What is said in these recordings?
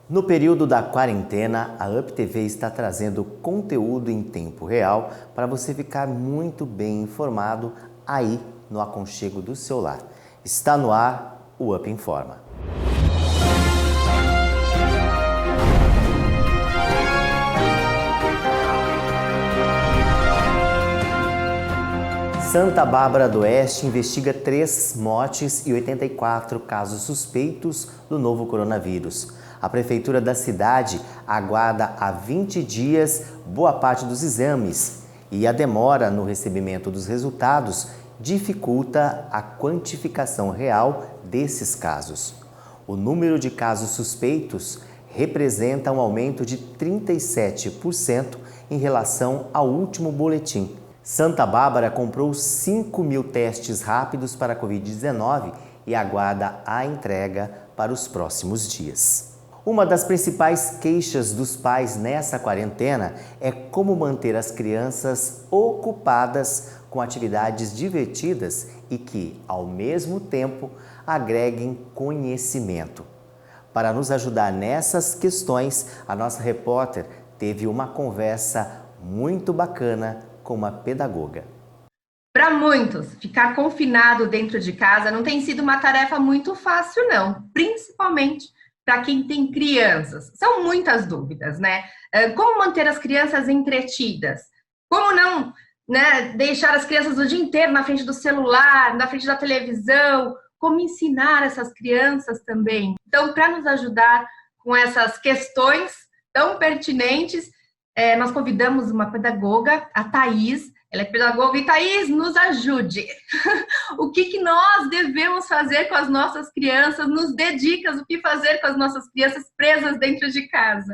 No período da quarentena, a UpTV está trazendo conteúdo em tempo real para você ficar muito bem informado aí no aconchego do seu lar. Está no ar o Up Informa. Santa Bárbara do Oeste investiga 3 mortes e 84 casos suspeitos do novo coronavírus. A prefeitura da cidade aguarda há 20 dias boa parte dos exames e a demora no recebimento dos resultados dificulta a quantificação real desses casos. O número de casos suspeitos representa um aumento de 37% em relação ao último boletim. Santa Bárbara comprou 5.000 testes rápidos para a Covid-19 e aguarda a entrega para os próximos dias. Uma das principais queixas dos pais nessa quarentena é como manter as crianças ocupadas com atividades divertidas e que, ao mesmo tempo, agreguem conhecimento. Para nos ajudar nessas questões, a nossa repórter teve uma conversa muito bacana com uma pedagoga. Para muitos, ficar confinado dentro de casa não tem sido uma tarefa muito fácil, não. Principalmente para quem tem crianças. São muitas dúvidas, né? Como manter as crianças entretidas? Como não, né, deixar as crianças o dia inteiro na frente do celular, na frente da televisão? Como ensinar essas crianças também? Então, para nos ajudar com essas questões tão pertinentes, nós convidamos uma pedagoga, a Thaís. Ela é pedagoga e, Thaís, nos ajude. O que nós devemos fazer com as nossas crianças? Nos dê dicas o que fazer com as nossas crianças presas dentro de casa.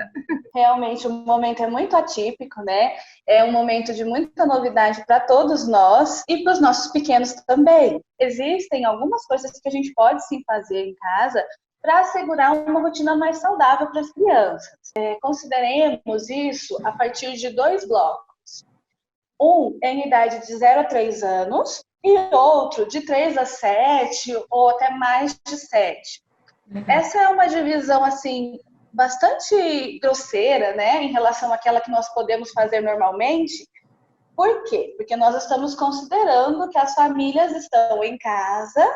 Realmente, o momento é muito atípico, né? É um momento de muita novidade para todos nós e para os nossos pequenos também. Existem algumas coisas que a gente pode sim fazer em casa para assegurar uma rotina mais saudável para as crianças. Consideremos isso a partir de 2 blocos. Um em idade de 0 a 3 anos e outro de 3 a 7 ou até mais de 7. Essa é uma divisão assim bastante grosseira, né, em relação àquela que nós podemos fazer normalmente. Por quê? Porque nós estamos considerando que as famílias estão em casa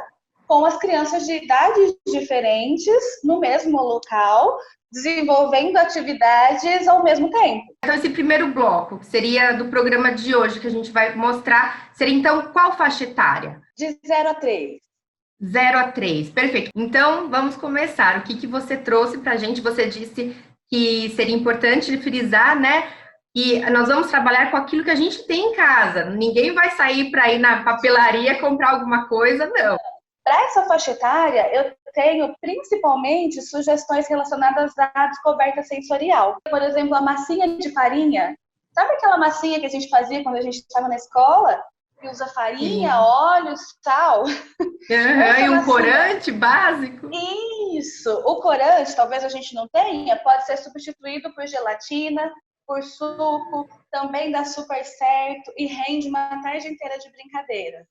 com as crianças de idades diferentes no mesmo local, desenvolvendo atividades ao mesmo tempo. Então, esse primeiro bloco, que seria do programa de hoje, que a gente vai mostrar, seria, então, qual faixa etária? De 0 a 3. 0 a 3, perfeito. Então, vamos começar. O que você trouxe para a gente? Você disse que seria importante frisar, né? E nós vamos trabalhar com aquilo que a gente tem em casa. Ninguém vai sair para ir na papelaria comprar alguma coisa, não. Para essa faixa etária, eu tenho principalmente sugestões relacionadas à descoberta sensorial. Por exemplo, a massinha de farinha. Sabe aquela massinha que a gente fazia quando a gente estava na escola? Que usa farinha, sim, óleo, sal. E um corante básico. Isso. O corante, talvez a gente não tenha, pode ser substituído por gelatina, por suco, também dá super certo e rende uma tarde inteira de brincadeira.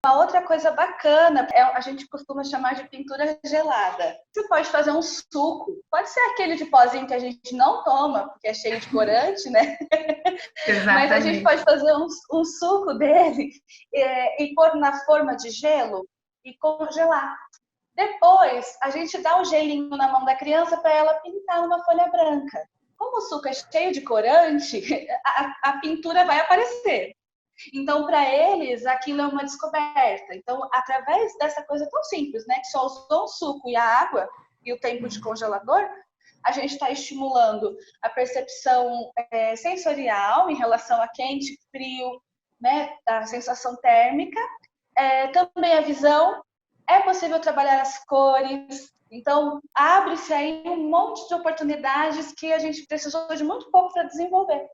Uma outra coisa bacana, a gente costuma chamar de pintura gelada. Você pode fazer um suco, pode ser aquele de pozinho que a gente não toma, porque é cheio de corante, né? Exatamente. Mas a gente pode fazer um suco dele e pôr na forma de gelo e congelar. Depois, a gente dá o gelinho na mão da criança para ela pintar uma folha branca. Como o suco é cheio de corante, a pintura vai aparecer. Então, para eles, aquilo é uma descoberta. Então, através dessa coisa tão simples, né, que só usou o suco e a água e o tempo de congelador, a gente está estimulando a percepção sensorial em relação a quente, frio, né, a sensação térmica, também a visão. É possível trabalhar as cores. Então, abre-se aí um monte de oportunidades que a gente precisou de muito pouco para desenvolver.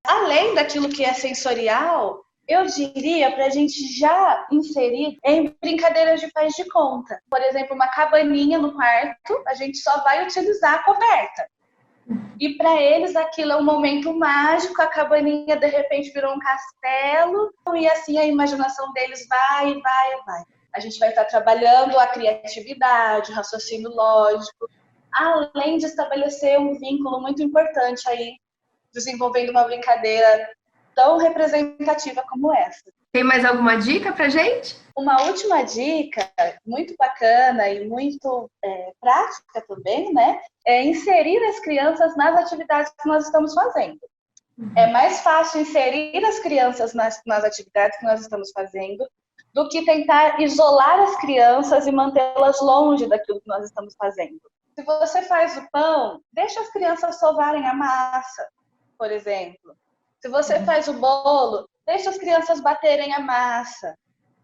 Além daquilo que é sensorial, eu diria para a gente já inserir em brincadeiras de faz de conta. Por exemplo, uma cabaninha no quarto, a gente só vai utilizar a coberta. E para eles aquilo é um momento mágico, a cabaninha de repente virou um castelo, e assim a imaginação deles vai. A gente vai estar trabalhando a criatividade, o raciocínio lógico, além de estabelecer um vínculo muito importante aí, desenvolvendo uma brincadeira tão representativa como essa. Tem mais alguma dica pra gente? Uma última dica, muito bacana e muito prática também, né? É inserir as crianças nas atividades que nós estamos fazendo. É mais fácil inserir as crianças nas atividades que nós estamos fazendo do que tentar isolar as crianças e mantê-las longe daquilo que nós estamos fazendo. Se você faz o pão, deixa as crianças sovarem a massa, por exemplo. Se você faz o bolo, deixa as crianças baterem a massa.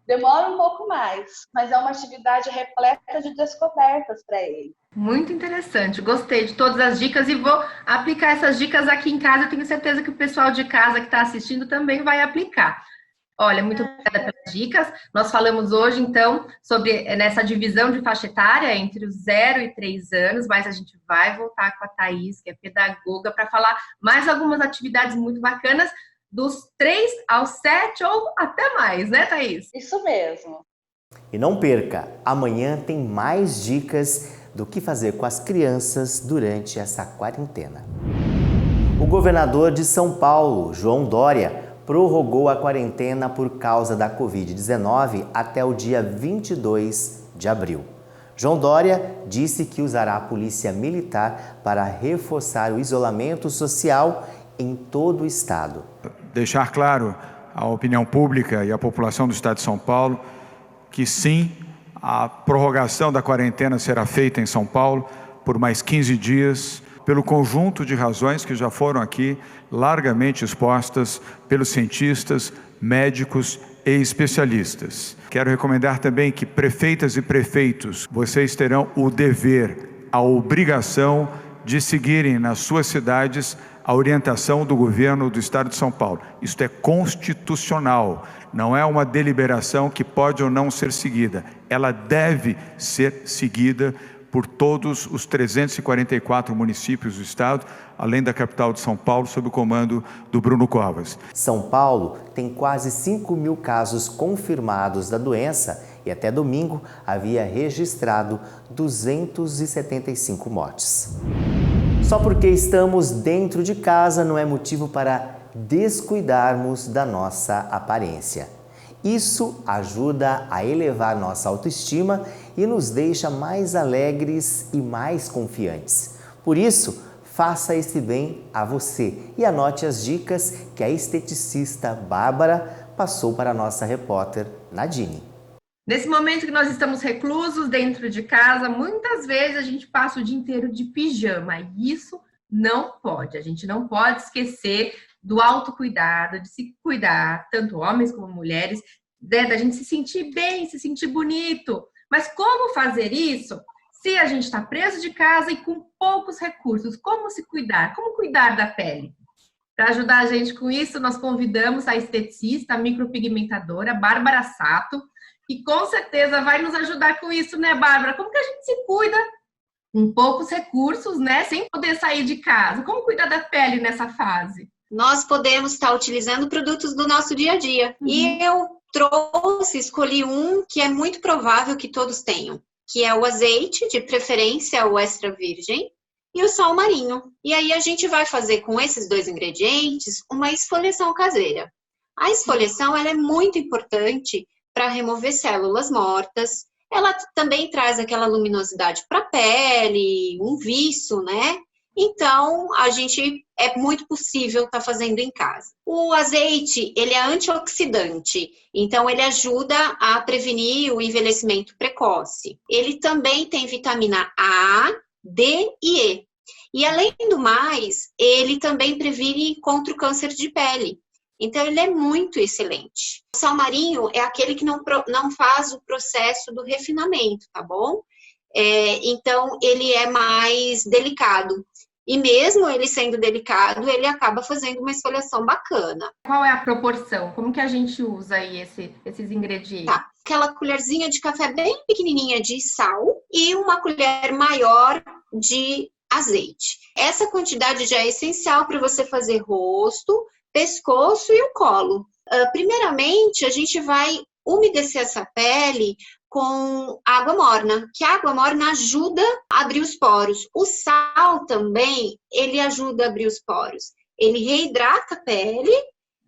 Demora um pouco mais, mas é uma atividade repleta de descobertas para ele. Muito interessante, gostei de todas as dicas e vou aplicar essas dicas aqui em casa. Eu tenho certeza que o pessoal de casa que está assistindo também vai aplicar. Olha, muito obrigada pelas dicas. Nós falamos hoje, então, sobre nessa divisão de faixa etária entre os 0 e 3 anos, mas a gente vai voltar com a Thaís, que é pedagoga, para falar mais algumas atividades muito bacanas dos 3 aos 7 ou até mais, né, Thaís? Isso mesmo. E não perca, amanhã tem mais dicas do que fazer com as crianças durante essa quarentena. O governador de São Paulo, João Dória, prorrogou a quarentena por causa da Covid-19 até o dia 22 de abril. João Dória disse que usará a polícia militar para reforçar o isolamento social em todo o estado. Deixar claro à opinião pública e à população do estado de São Paulo que sim, a prorrogação da quarentena será feita em São Paulo por mais 15 dias, pelo conjunto de razões que já foram aqui largamente expostas pelos cientistas, médicos e especialistas. Quero recomendar também que prefeitas e prefeitos, vocês terão o dever, a obrigação de seguirem nas suas cidades a orientação do governo do estado de São Paulo. Isto é constitucional, não é uma deliberação que pode ou não ser seguida. Ela deve ser seguida por todos os 344 municípios do estado, além da capital de São Paulo, sob o comando do Bruno Covas. São Paulo tem quase 5.000 casos confirmados da doença e até domingo havia registrado 275 mortes. Só porque estamos dentro de casa não é motivo para descuidarmos da nossa aparência. Isso ajuda a elevar nossa autoestima e nos deixa mais alegres e mais confiantes. Por isso, faça esse bem a você e anote as dicas que a esteticista Bárbara passou para a nossa repórter Nadine. Nesse momento que nós estamos reclusos dentro de casa, muitas vezes a gente passa o dia inteiro de pijama e isso não pode. A gente não pode esquecer do autocuidado, de se cuidar, tanto homens como mulheres, da gente se sentir bem, se sentir bonito. Mas como fazer isso se a gente está preso de casa e com poucos recursos? Como se cuidar? Como cuidar da pele? Para ajudar a gente com isso, nós convidamos a esteticista, a micropigmentadora Bárbara Sato, que com certeza vai nos ajudar com isso, né, Bárbara? Como que a gente se cuida com poucos recursos, né, sem poder sair de casa? Como cuidar da pele nessa fase? Nós podemos estar utilizando produtos do nosso dia a dia. E eu escolhi um que é muito provável que todos tenham, que é o azeite, de preferência o extra virgem, e o sal marinho. E aí a gente vai fazer com esses dois ingredientes uma esfoliação caseira. A esfoliação ela é muito importante para remover células mortas. Ela também traz aquela luminosidade para a pele, um viço, né? Então, é muito possível estar fazendo em casa. O azeite, ele é antioxidante, então ele ajuda a prevenir o envelhecimento precoce. Ele também tem vitamina A, D e E. E além do mais, ele também previne contra o câncer de pele. Então, ele é muito excelente. O sal marinho é aquele que não faz o processo do refinamento, tá bom? Então, ele é mais delicado. E mesmo ele sendo delicado, ele acaba fazendo uma esfoliação bacana. Qual é a proporção? Como que a gente usa aí esses ingredientes? Tá. Aquela colherzinha de café bem pequenininha de sal e uma colher maior de azeite. Essa quantidade já é essencial para você fazer rosto, pescoço e o colo. Primeiramente, a gente vai umedecer essa pele com água morna, que a água morna ajuda a abrir os poros. O sal também, ele ajuda a abrir os poros. Ele reidrata a pele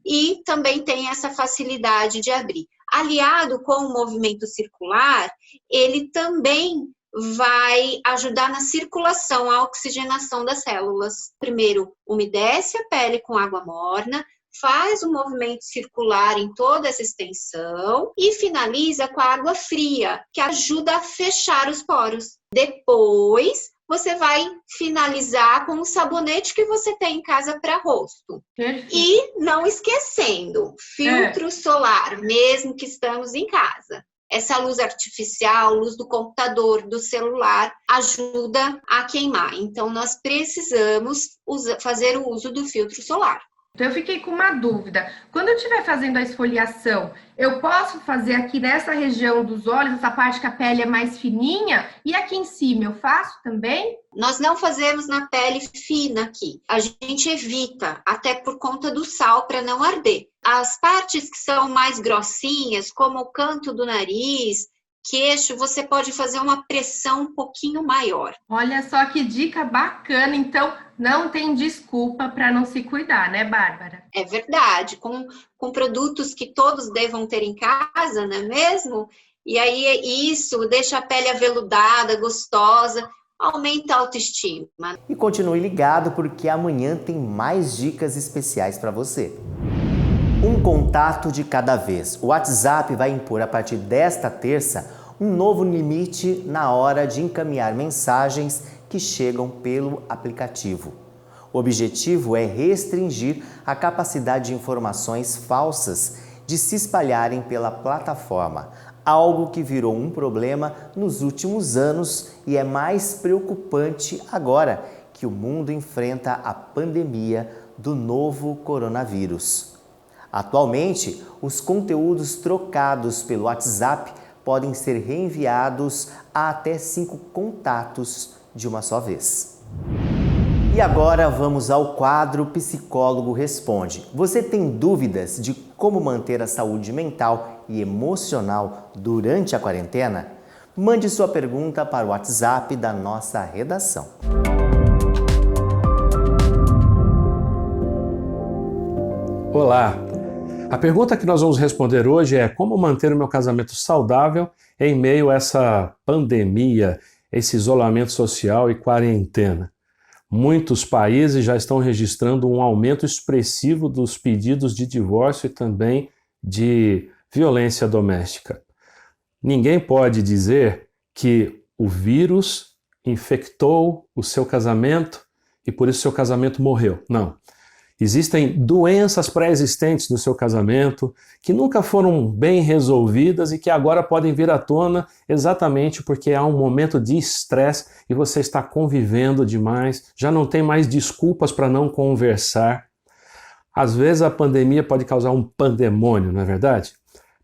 e também tem essa facilidade de abrir. Aliado com o movimento circular, ele também vai ajudar na circulação, a oxigenação das células. Primeiro, umedece a pele com água morna, faz o movimento circular em toda essa extensão e finaliza com a água fria, que ajuda a fechar os poros. Depois, você vai finalizar com o sabonete que você tem em casa para rosto. E não esquecendo, filtro solar, mesmo que estamos em casa. Essa luz artificial, luz do computador, do celular, ajuda a queimar. Então, nós precisamos fazer o uso do filtro solar. Então, eu fiquei com uma dúvida. Quando eu estiver fazendo a esfoliação, eu posso fazer aqui nessa região dos olhos, essa parte que a pele é mais fininha, e aqui em cima eu faço também? Nós não fazemos na pele fina aqui. A gente evita, até por conta do sal, para não arder. As partes que são mais grossinhas, como o canto do nariz, queixo, você pode fazer uma pressão um pouquinho maior. Olha só que dica bacana. Então, não tem desculpa para não se cuidar, né, Bárbara? É verdade. Com produtos que todos devam ter em casa, não é mesmo? E aí isso deixa a pele aveludada, gostosa, aumenta a autoestima. E continue ligado porque amanhã tem mais dicas especiais para você. Um contato de cada vez. O WhatsApp vai impor a partir desta terça um novo limite na hora de encaminhar mensagens que chegam pelo aplicativo. O objetivo é restringir a capacidade de informações falsas de se espalharem pela plataforma, algo que virou um problema nos últimos anos e é mais preocupante agora que o mundo enfrenta a pandemia do novo coronavírus. Atualmente, os conteúdos trocados pelo WhatsApp podem ser reenviados a até 5 contatos de uma só vez. E agora vamos ao quadro Psicólogo Responde. Você tem dúvidas de como manter a saúde mental e emocional durante a quarentena? Mande sua pergunta para o WhatsApp da nossa redação. Olá! A pergunta que nós vamos responder hoje é como manter o meu casamento saudável em meio a essa pandemia, esse isolamento social e quarentena. Muitos países já estão registrando um aumento expressivo dos pedidos de divórcio e também de violência doméstica. Ninguém pode dizer que o vírus infectou o seu casamento e por isso seu casamento morreu. Não. Existem doenças pré-existentes no seu casamento que nunca foram bem resolvidas e que agora podem vir à tona exatamente porque há um momento de estresse e você está convivendo demais, já não tem mais desculpas para não conversar. Às vezes a pandemia pode causar um pandemônio, não é verdade?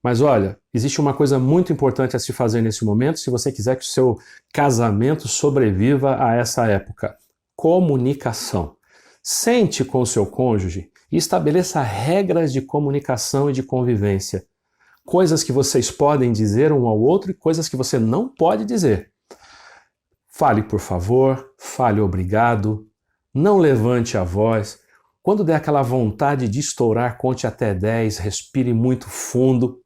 Mas olha, existe uma coisa muito importante a se fazer nesse momento se você quiser que o seu casamento sobreviva a essa época. Comunicação. Sente com o seu cônjuge e estabeleça regras de comunicação e de convivência. Coisas que vocês podem dizer um ao outro e coisas que você não pode dizer. Fale por favor, fale obrigado, não levante a voz. Quando der aquela vontade de estourar, conte até 10, respire muito fundo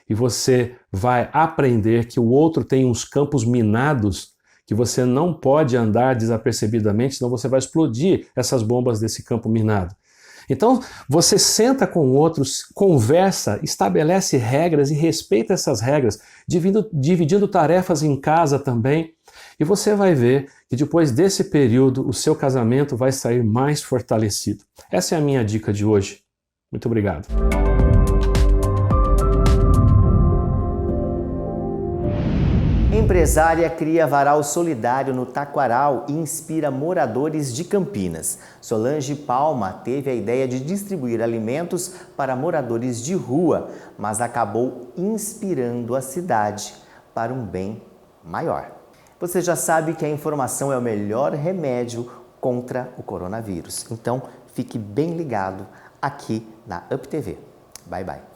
e você vai aprender que o outro tem uns campos minados que você não pode andar desapercebidamente, senão você vai explodir essas bombas desse campo minado. Então, você senta com o outro, conversa, estabelece regras e respeita essas regras, dividindo tarefas em casa também, e você vai ver que depois desse período o seu casamento vai sair mais fortalecido. Essa é a minha dica de hoje. Muito obrigado. Empresária cria varal solidário no Taquaral e inspira moradores de Campinas. Solange Palma teve a ideia de distribuir alimentos para moradores de rua, mas acabou inspirando a cidade para um bem maior. Você já sabe que a informação é o melhor remédio contra o coronavírus. Então, fique bem ligado aqui na UpTV. Bye, bye.